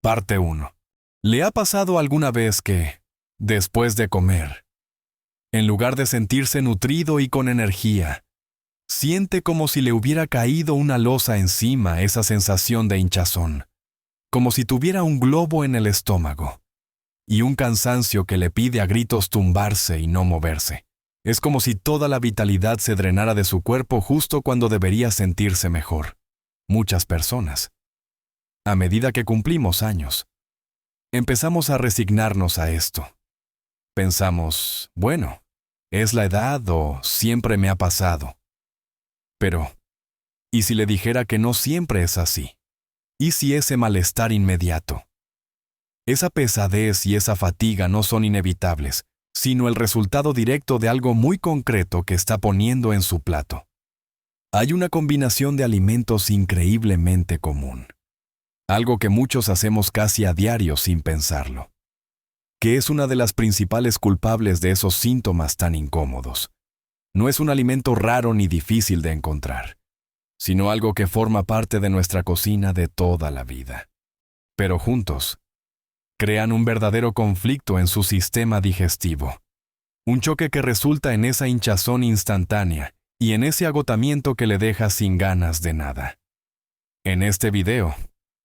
Parte 1. ¿Le ha pasado alguna vez que, después de comer, en lugar de sentirse nutrido y con energía, siente como si le hubiera caído una losa encima, esa sensación de hinchazón, como si tuviera un globo en el estómago, y un cansancio que le pide a gritos tumbarse y no moverse? Es como si toda la vitalidad se drenara de su cuerpo justo cuando debería sentirse mejor. Muchas personas, a medida que cumplimos años, empezamos a resignarnos a esto. Pensamos, bueno, es la edad o siempre me ha pasado. Pero, ¿y si le dijera que no siempre es así? ¿Y si ese malestar inmediato, esa pesadez y esa fatiga no son inevitables, sino el resultado directo de algo muy concreto que está poniendo en su plato? Hay una combinación de alimentos increíblemente común, algo que muchos hacemos casi a diario sin pensarlo, que es una de las principales culpables de esos síntomas tan incómodos. No es un alimento raro ni difícil de encontrar, sino algo que forma parte de nuestra cocina de toda la vida. Pero juntos, crean un verdadero conflicto en su sistema digestivo. Un choque que resulta en esa hinchazón instantánea y en ese agotamiento que le deja sin ganas de nada. En este video,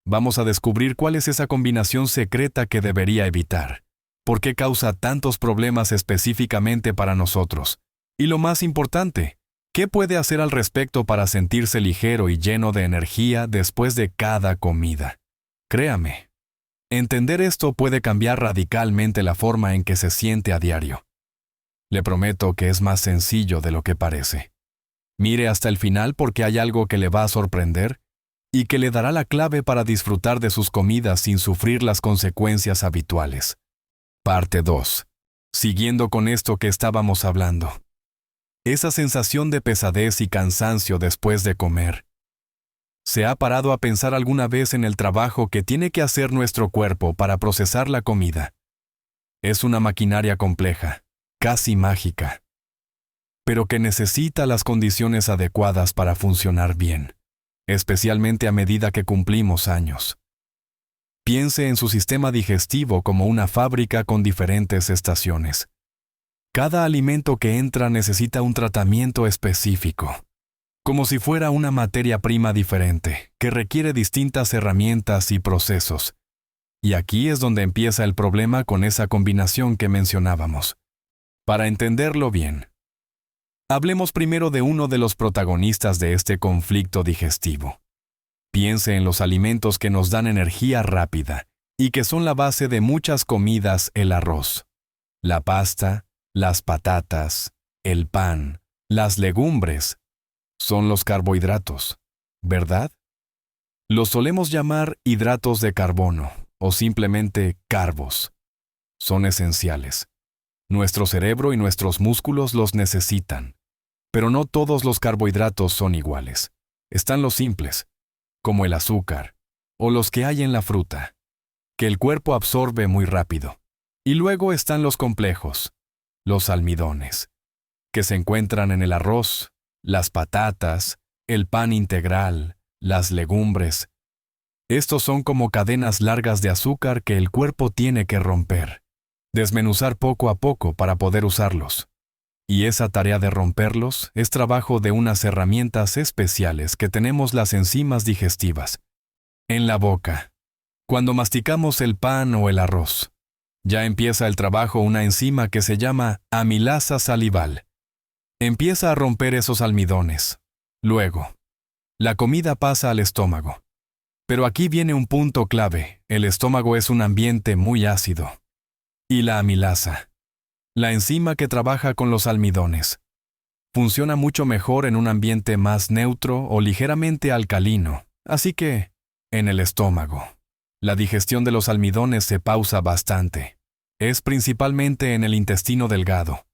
vamos a descubrir cuál es esa combinación secreta que debería evitar, por qué causa tantos problemas específicamente para nosotros, y lo más importante, ¿qué puede hacer al respecto para sentirse ligero y lleno de energía después de cada comida? Créame, entender esto puede cambiar radicalmente la forma en que se siente a diario. Le prometo que es más sencillo de lo que parece. Mire hasta el final porque hay algo que le va a sorprender y que le dará la clave para disfrutar de sus comidas sin sufrir las consecuencias habituales. Parte 2. Siguiendo con esto que estábamos hablando. Esa sensación de pesadez y cansancio después de comer. ¿Se ha parado a pensar alguna vez en el trabajo que tiene que hacer nuestro cuerpo para procesar la comida? Es una maquinaria compleja, casi mágica, pero que necesita las condiciones adecuadas para funcionar bien, especialmente a medida que cumplimos años. Piense en su sistema digestivo como una fábrica con diferentes estaciones. Cada alimento que entra necesita un tratamiento específico, como si fuera una materia prima diferente, que requiere distintas herramientas y procesos. Y aquí es donde empieza el problema con esa combinación que mencionábamos. Para entenderlo bien, hablemos primero de uno de los protagonistas de este conflicto digestivo. Piense en los alimentos que nos dan energía rápida y que son la base de muchas comidas: el arroz, la pasta, las patatas, el pan, las legumbres. Son los carbohidratos, ¿verdad? Los solemos llamar hidratos de carbono o simplemente carbos. Son esenciales. Nuestro cerebro y nuestros músculos los necesitan. Pero no todos los carbohidratos son iguales. Están los simples, como el azúcar, o los que hay en la fruta, que el cuerpo absorbe muy rápido. Y luego están los complejos, los almidones, que se encuentran en el arroz, las patatas, el pan integral, las legumbres. Estos son como cadenas largas de azúcar que el cuerpo tiene que romper, desmenuzar poco a poco para poder usarlos. Y esa tarea de romperlos es trabajo de unas herramientas especiales que tenemos las enzimas digestivas. En la boca, cuando masticamos el pan o el arroz, ya empieza el trabajo una enzima que se llama amilasa salival. Empieza a romper esos almidones. Luego, la comida pasa al estómago. Pero aquí viene un punto clave: el estómago es un ambiente muy ácido. Y la amilasa, la enzima que trabaja con los almidones, funciona mucho mejor en un ambiente más neutro o ligeramente alcalino. Así que, en el estómago, la digestión de los almidones se pausa bastante. Es principalmente en el intestino delgado,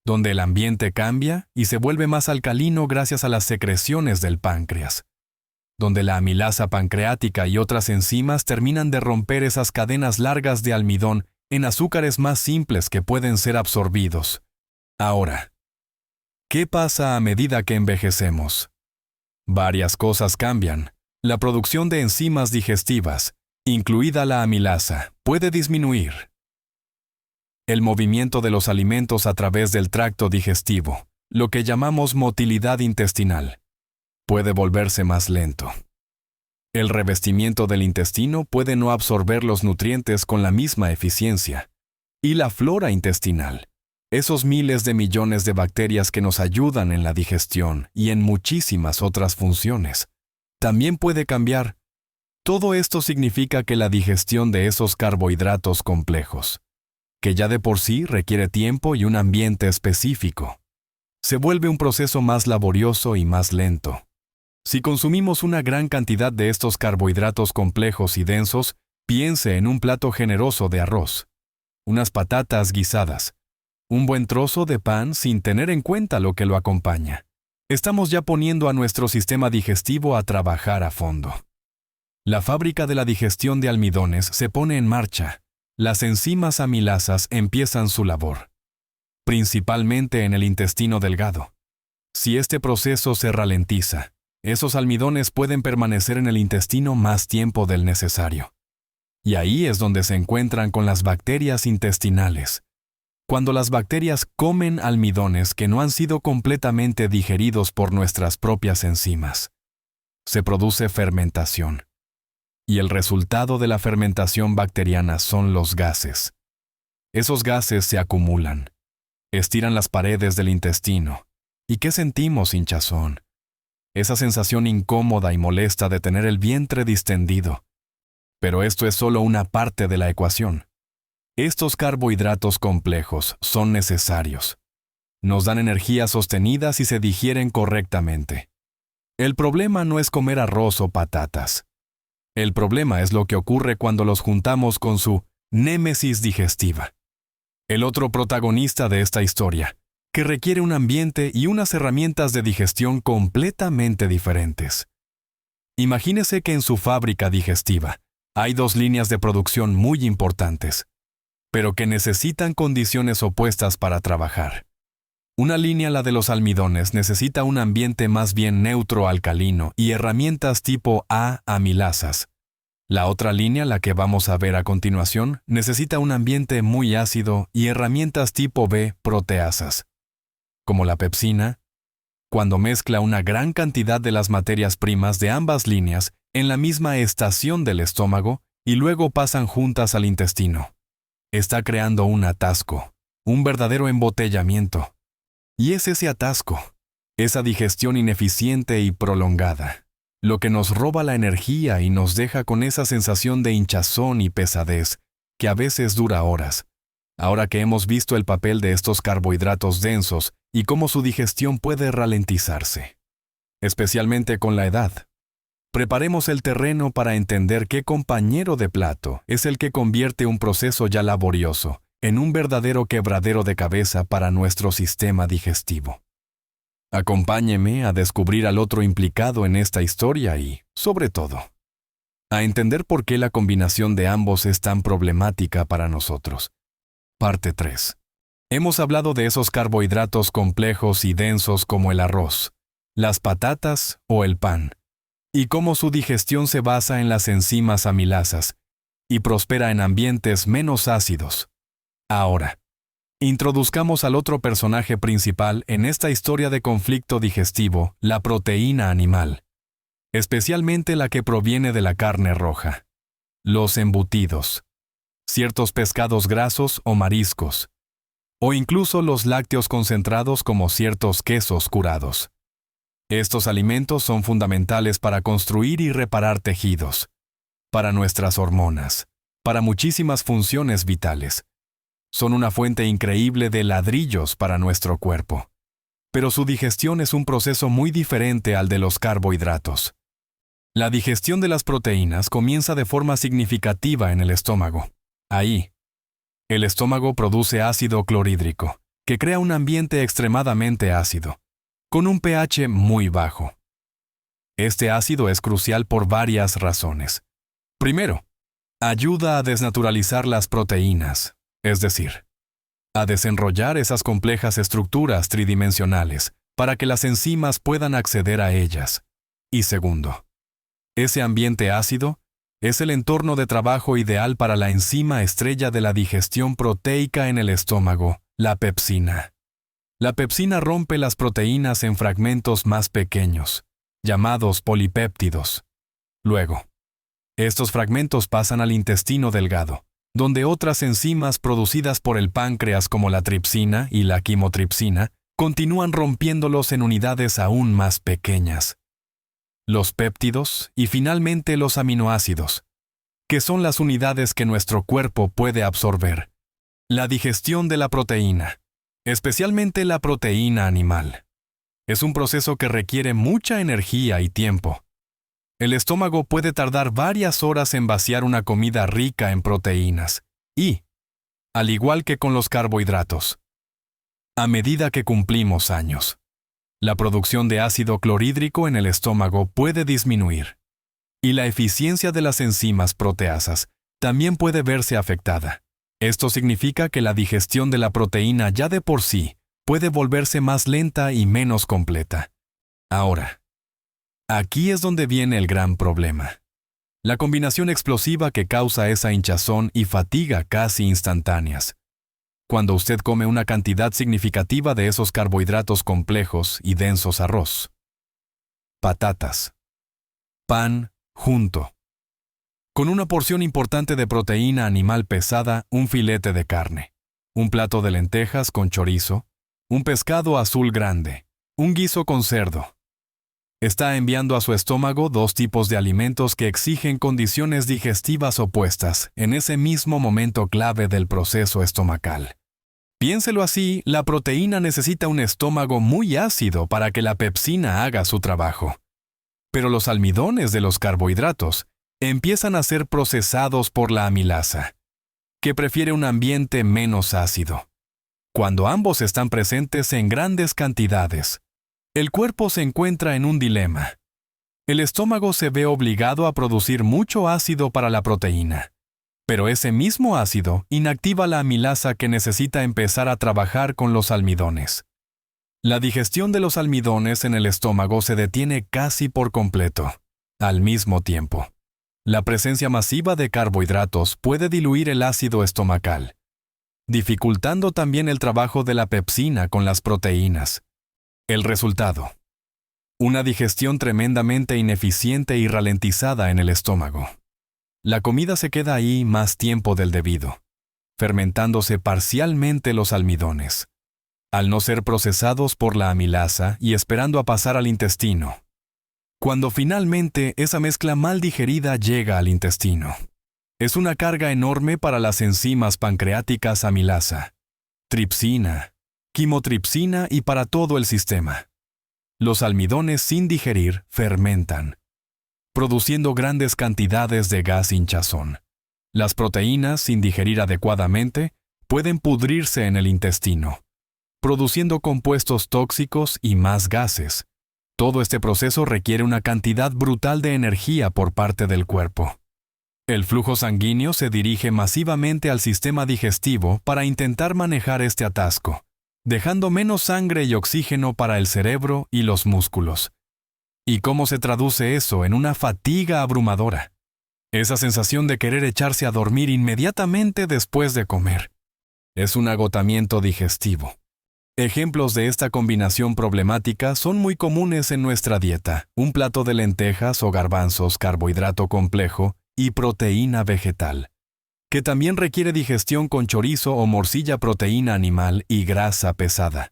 donde el ambiente cambia y se vuelve más alcalino gracias a las secreciones del páncreas, donde la amilasa pancreática y otras enzimas terminan de romper esas cadenas largas de almidón en azúcares más simples que pueden ser absorbidos. Ahora, ¿qué pasa a medida que envejecemos? Varias cosas cambian. La producción de enzimas digestivas incluida la amilasa, puede disminuir. El movimiento de los alimentos a través del tracto digestivo, lo que llamamos motilidad intestinal, puede volverse más lento. El revestimiento del intestino puede no absorber los nutrientes con la misma eficiencia. Y la flora intestinal, esos miles de millones de bacterias que nos ayudan en la digestión y en muchísimas otras funciones, también puede cambiar. Todo esto significa que la digestión de esos carbohidratos complejos, que ya de por sí requiere tiempo y un ambiente específico, se vuelve un proceso más laborioso y más lento. Si consumimos una gran cantidad de estos carbohidratos complejos y densos, piense en un plato generoso de arroz, unas patatas guisadas, un buen trozo de pan sin tener en cuenta lo que lo acompaña. Estamos ya poniendo a nuestro sistema digestivo a trabajar a fondo. La fábrica de la digestión de almidones se pone en marcha. Las enzimas amilasas empiezan su labor, principalmente en el intestino delgado. Si este proceso se ralentiza, esos almidones pueden permanecer en el intestino más tiempo del necesario. Y ahí es donde se encuentran con las bacterias intestinales. Cuando las bacterias comen almidones que no han sido completamente digeridos por nuestras propias enzimas, se produce fermentación. Y el resultado de la fermentación bacteriana son los gases. Esos gases se acumulan, estiran las paredes del intestino. ¿Y qué sentimos, hinchazón? Esa sensación incómoda y molesta de tener el vientre distendido. Pero esto es solo una parte de la ecuación. Estos carbohidratos complejos son necesarios. Nos dan energía sostenida si se digieren correctamente. El problema no es comer arroz o patatas. El problema es lo que ocurre cuando los juntamos con su némesis digestiva. El otro protagonista de esta historia, que requiere un ambiente y unas herramientas de digestión completamente diferentes. Imagínese que en su fábrica digestiva hay dos líneas de producción muy importantes, pero que necesitan condiciones opuestas para trabajar. Una línea, la de los almidones, necesita un ambiente más bien neutro alcalino y herramientas tipo A amilasas. La otra línea, la que vamos a ver a continuación, necesita un ambiente muy ácido y herramientas tipo B proteasas. Como la pepsina, cuando mezcla una gran cantidad de las materias primas de ambas líneas en la misma estación del estómago y luego pasan juntas al intestino. Está creando un atasco, un verdadero embotellamiento. Y es ese atasco, esa digestión ineficiente y prolongada, lo que nos roba la energía y nos deja con esa sensación de hinchazón y pesadez, que a veces dura horas. Ahora que hemos visto el papel de estos carbohidratos densos y cómo su digestión puede ralentizarse, especialmente con la edad, preparemos el terreno para entender qué compañero de plato es el que convierte un proceso ya laborioso en un verdadero quebradero de cabeza para nuestro sistema digestivo. Acompáñeme a descubrir al otro implicado en esta historia y, sobre todo, a entender por qué la combinación de ambos es tan problemática para nosotros. Parte 3. Hemos hablado de esos carbohidratos complejos y densos como el arroz, las patatas o el pan, y cómo su digestión se basa en las enzimas amilasas y prospera en ambientes menos ácidos. Ahora, introduzcamos al otro personaje principal en esta historia de conflicto digestivo, la proteína animal, especialmente la que proviene de la carne roja, los embutidos, ciertos pescados grasos o mariscos, o incluso los lácteos concentrados como ciertos quesos curados. Estos alimentos son fundamentales para construir y reparar tejidos, para nuestras hormonas, para muchísimas funciones vitales. Son una fuente increíble de ladrillos para nuestro cuerpo. Pero su digestión es un proceso muy diferente al de los carbohidratos. La digestión de las proteínas comienza de forma significativa en el estómago. Ahí, el estómago produce ácido clorhídrico, que crea un ambiente extremadamente ácido, con un pH muy bajo. Este ácido es crucial por varias razones. Primero, ayuda a desnaturalizar las proteínas, es decir, a desenrollar esas complejas estructuras tridimensionales para que las enzimas puedan acceder a ellas. Y segundo, ese ambiente ácido Es el entorno de trabajo ideal para la enzima estrella de la digestión proteica en el estómago, la pepsina. La pepsina rompe las proteínas en fragmentos más pequeños, llamados polipéptidos. Luego, estos fragmentos pasan al intestino delgado, donde otras enzimas producidas por el páncreas como la tripsina y la quimotripsina continúan rompiéndolos en unidades aún más pequeñas. Los péptidos y finalmente los aminoácidos, que son las unidades que nuestro cuerpo puede absorber. La digestión de la proteína, especialmente la proteína animal, es un proceso que requiere mucha energía y tiempo. El estómago puede tardar varias horas en vaciar una comida rica en proteínas y, al igual que con los carbohidratos, a medida que cumplimos años, la producción de ácido clorhídrico en el estómago puede disminuir y la eficiencia de las enzimas proteasas también puede verse afectada. Esto significa que la digestión de la proteína ya de por sí puede volverse más lenta y menos completa. Ahora, aquí es donde viene el gran problema. La combinación explosiva que causa esa hinchazón y fatiga casi instantáneas. Cuando usted come una cantidad significativa de esos carbohidratos complejos y densos arroz, patatas, pan, junto con una porción importante de proteína animal pesada, un filete de carne, un plato de lentejas con chorizo, un pescado azul grande, un guiso con cerdo. Está enviando a su estómago dos tipos de alimentos que exigen condiciones digestivas opuestas en ese mismo momento clave del proceso estomacal. Piénselo así, la proteína necesita un estómago muy ácido para que la pepsina haga su trabajo. Pero los almidones de los carbohidratos empiezan a ser procesados por la amilasa, que prefiere un ambiente menos ácido. Cuando ambos están presentes en grandes cantidades, el cuerpo se encuentra en un dilema. El estómago se ve obligado a producir mucho ácido para la proteína, pero ese mismo ácido inactiva la amilasa que necesita empezar a trabajar con los almidones. La digestión de los almidones en el estómago se detiene casi por completo. Al mismo tiempo, la presencia masiva de carbohidratos puede diluir el ácido estomacal, dificultando también el trabajo de la pepsina con las proteínas. El resultado: una digestión tremendamente ineficiente y ralentizada en el estómago. La comida se queda ahí más tiempo del debido, fermentándose parcialmente los almidones, al no ser procesados por la amilasa y esperando a pasar al intestino. Cuando finalmente esa mezcla mal digerida llega al intestino, es una carga enorme para las enzimas pancreáticas amilasa, tripsina, quimotripsina y para todo el sistema. Los almidones sin digerir fermentan, produciendo grandes cantidades de gas hinchazón. Las proteínas, sin digerir adecuadamente, pueden pudrirse en el intestino, produciendo compuestos tóxicos y más gases. Todo este proceso requiere una cantidad brutal de energía por parte del cuerpo. El flujo sanguíneo se dirige masivamente al sistema digestivo para intentar manejar este atasco, dejando menos sangre y oxígeno para el cerebro y los músculos. ¿Y cómo se traduce eso en una fatiga abrumadora? Esa sensación de querer echarse a dormir inmediatamente después de comer. Es un agotamiento digestivo. Ejemplos de esta combinación problemática son muy comunes en nuestra dieta: un plato de lentejas o garbanzos, carbohidrato complejo, y proteína vegetal, que también requiere digestión con chorizo o morcilla, proteína animal y grasa pesada.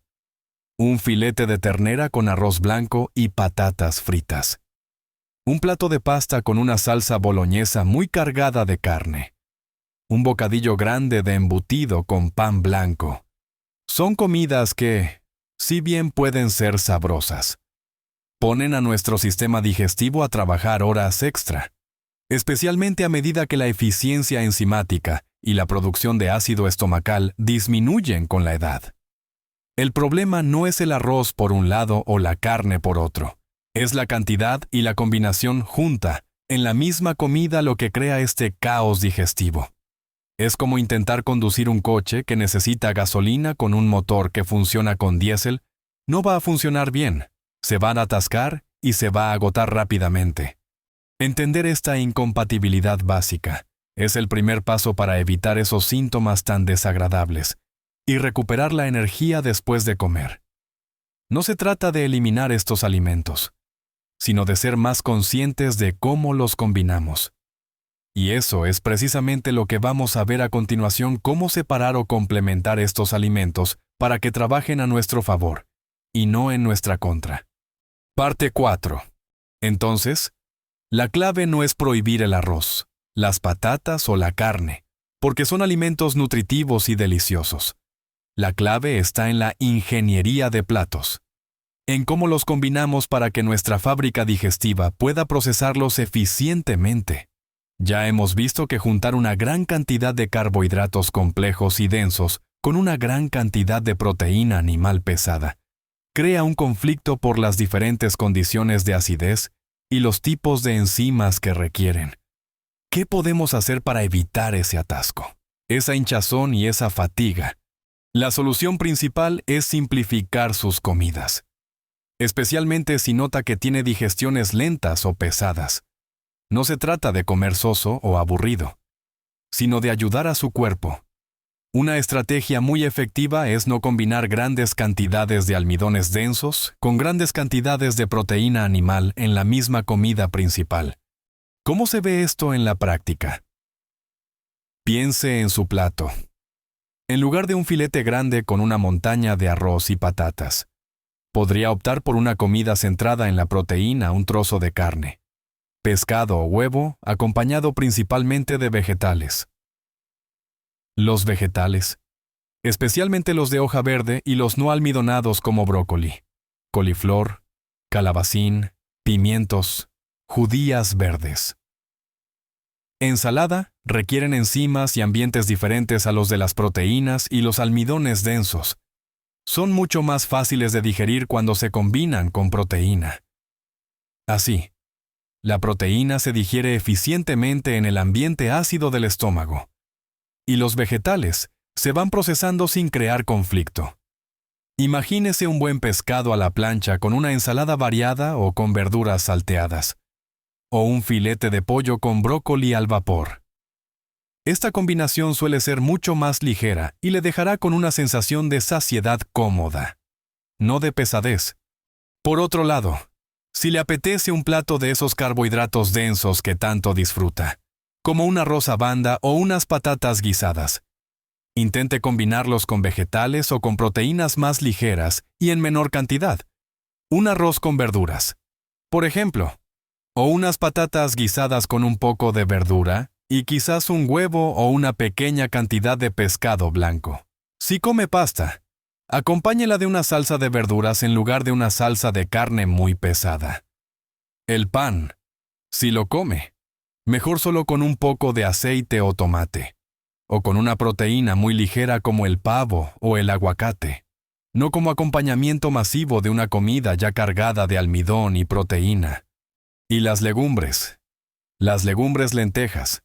Un filete de ternera con arroz blanco y patatas fritas. Un plato de pasta con una salsa boloñesa muy cargada de carne. Un bocadillo grande de embutido con pan blanco. Son comidas que, si bien pueden ser sabrosas, ponen a nuestro sistema digestivo a trabajar horas extra, especialmente a medida que la eficiencia enzimática y la producción de ácido estomacal disminuyen con la edad. El problema no es el arroz por un lado o la carne por otro. Es la cantidad y la combinación junta en la misma comida lo que crea este caos digestivo. Es como intentar conducir un coche que necesita gasolina con un motor que funciona con diésel. No va a funcionar bien, se va a atascar y se va a agotar rápidamente. Entender esta incompatibilidad básica es el primer paso para evitar esos síntomas tan desagradables y recuperar la energía después de comer. No se trata de eliminar estos alimentos, sino de ser más conscientes de cómo los combinamos. Y eso es precisamente lo que vamos a ver a continuación: cómo separar o complementar estos alimentos para que trabajen a nuestro favor y no en nuestra contra. Parte 4. Entonces, la clave no es prohibir el arroz, las patatas o la carne, porque son alimentos nutritivos y deliciosos. La clave está en la ingeniería de platos, en cómo los combinamos para que nuestra fábrica digestiva pueda procesarlos eficientemente. Ya hemos visto que juntar una gran cantidad de carbohidratos complejos y densos con una gran cantidad de proteína animal pesada crea un conflicto por las diferentes condiciones de acidez y los tipos de enzimas que requieren. ¿Qué podemos hacer para evitar ese atasco, esa hinchazón y esa fatiga? La solución principal es simplificar sus comidas, especialmente si nota que tiene digestiones lentas o pesadas. No se trata de comer soso o aburrido, sino de ayudar a su cuerpo. Una estrategia muy efectiva es no combinar grandes cantidades de almidones densos con grandes cantidades de proteína animal en la misma comida principal. ¿Cómo se ve esto en la práctica? Piense en su plato. En lugar de un filete grande con una montaña de arroz y patatas, podría optar por una comida centrada en la proteína: un trozo de carne, pescado o huevo, acompañado principalmente de vegetales. Los vegetales, especialmente los de hoja verde y los no almidonados como brócoli, coliflor, calabacín, pimientos, judías verdes. Ensalada requieren enzimas y ambientes diferentes a los de las proteínas y los almidones densos. Son mucho más fáciles de digerir cuando se combinan con proteína. Así, la proteína se digiere eficientemente en el ambiente ácido del estómago, y los vegetales se van procesando sin crear conflicto. Imagínese un buen pescado a la plancha con una ensalada variada o con verduras salteadas, o un filete de pollo con brócoli al vapor. Esta combinación suele ser mucho más ligera y le dejará con una sensación de saciedad cómoda, no de pesadez. Por otro lado, si le apetece un plato de esos carbohidratos densos que tanto disfruta, como un arroz a banda o unas patatas guisadas, intente combinarlos con vegetales o con proteínas más ligeras y en menor cantidad. Un arroz con verduras, por ejemplo, o unas patatas guisadas con un poco de verdura y quizás un huevo o una pequeña cantidad de pescado blanco. Si come pasta, acompáñela de una salsa de verduras en lugar de una salsa de carne muy pesada. El pan, si lo come, mejor solo con un poco de aceite o tomate, o con una proteína muy ligera como el pavo o el aguacate, no como acompañamiento masivo de una comida ya cargada de almidón y proteína. Y las legumbres lentejas,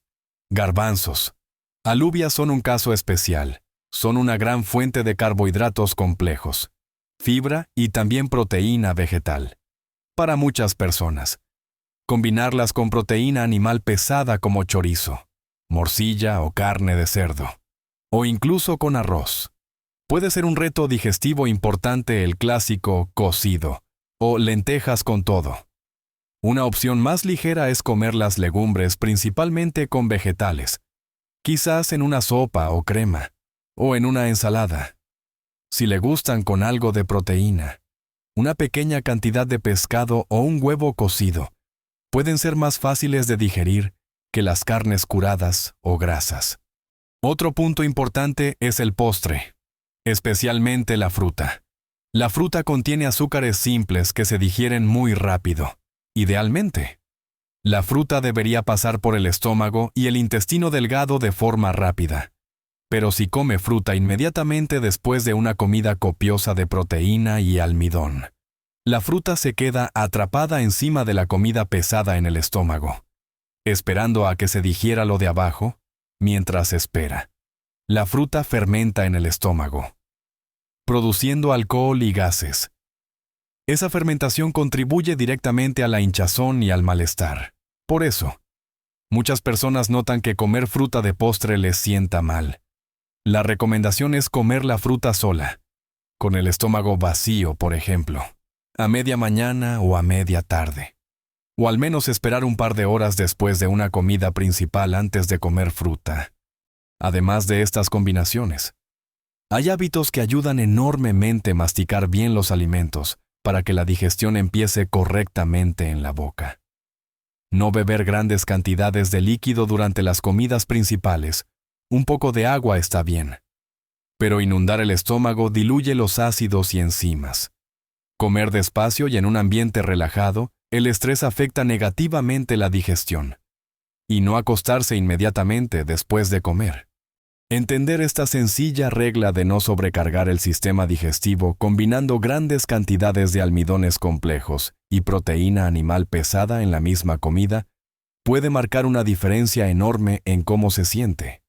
garbanzos, alubias son un caso especial. Son una gran fuente de carbohidratos complejos, fibra y también proteína vegetal. Para muchas personas, combinarlas con proteína animal pesada como chorizo, morcilla o carne de cerdo, o incluso con arroz, puede ser un reto digestivo importante. El clásico cocido o lentejas con todo. Una opción más ligera es comer las legumbres principalmente con vegetales, quizás en una sopa o crema, o en una ensalada. Si le gustan con algo de proteína, una pequeña cantidad de pescado o un huevo cocido pueden ser más fáciles de digerir que las carnes curadas o grasas. Otro punto importante es el postre, especialmente la fruta. La fruta contiene azúcares simples que se digieren muy rápido. Idealmente, la fruta debería pasar por el estómago y el intestino delgado de forma rápida. Pero si come fruta inmediatamente después de una comida copiosa de proteína y almidón, la fruta se queda atrapada encima de la comida pesada en el estómago, esperando a que se digiera lo de abajo. Mientras espera, la fruta fermenta en el estómago, produciendo alcohol y gases. Esa fermentación contribuye directamente a la hinchazón y al malestar. Por eso, muchas personas notan que comer fruta de postre les sienta mal. La recomendación es comer la fruta sola, con el estómago vacío, por ejemplo, a media mañana o a media tarde. O al menos esperar un par de horas después de una comida principal antes de comer fruta. Además de estas combinaciones, hay hábitos que ayudan enormemente a masticar bien los alimentos para que la digestión empiece correctamente en la boca. No beber grandes cantidades de líquido durante las comidas principales. Un poco de agua está bien. Pero inundar el estómago diluye los ácidos y enzimas. Comer despacio y en un ambiente relajado, el estrés afecta negativamente la digestión. Y no acostarse inmediatamente después de comer. Entender esta sencilla regla de no sobrecargar el sistema digestivo combinando grandes cantidades de almidones complejos y proteína animal pesada en la misma comida puede marcar una diferencia enorme en cómo se siente.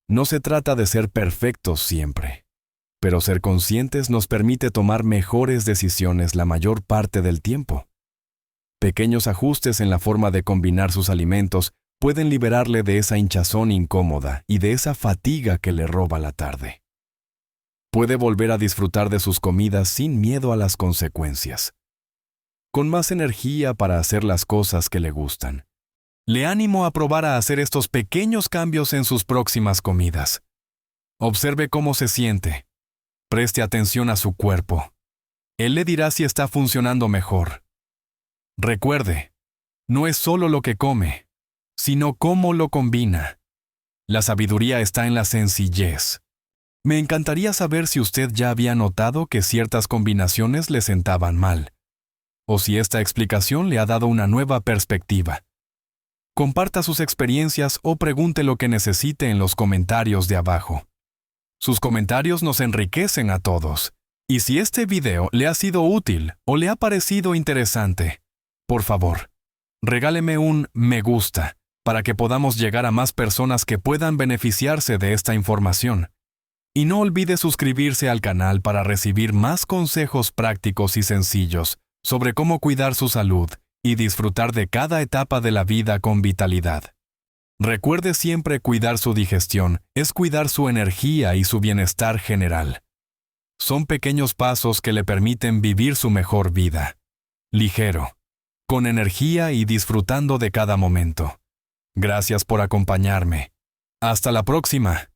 No se trata de ser perfectos siempre, pero ser conscientes nos permite tomar mejores decisiones la mayor parte del tiempo. Pequeños ajustes en la forma de combinar sus alimentos pueden liberarle de esa hinchazón incómoda y de esa fatiga que le roba la tarde. Puede volver a disfrutar de sus comidas sin miedo a las consecuencias, con más energía para hacer las cosas que le gustan. Le animo a probar a hacer estos pequeños cambios en sus próximas comidas. Observe cómo se siente. Preste atención a su cuerpo. Él le dirá si está funcionando mejor. Recuerde, no es solo lo que come, sino cómo lo combina. La sabiduría está en la sencillez. Me encantaría saber si usted ya había notado que ciertas combinaciones le sentaban mal, o si esta explicación le ha dado una nueva perspectiva. Comparta sus experiencias o pregunte lo que necesite en los comentarios de abajo. Sus comentarios nos enriquecen a todos. Y si este video le ha sido útil o le ha parecido interesante, por favor, regáleme un me gusta para que podamos llegar a más personas que puedan beneficiarse de esta información. Y no olvide suscribirse al canal para recibir más consejos prácticos y sencillos sobre cómo cuidar su salud y disfrutar de cada etapa de la vida con vitalidad. Recuerde siempre cuidar su digestión es cuidar su energía y su bienestar general. Son pequeños pasos que le permiten vivir su mejor vida. Ligero, con energía y disfrutando de cada momento. Gracias por acompañarme. Hasta la próxima.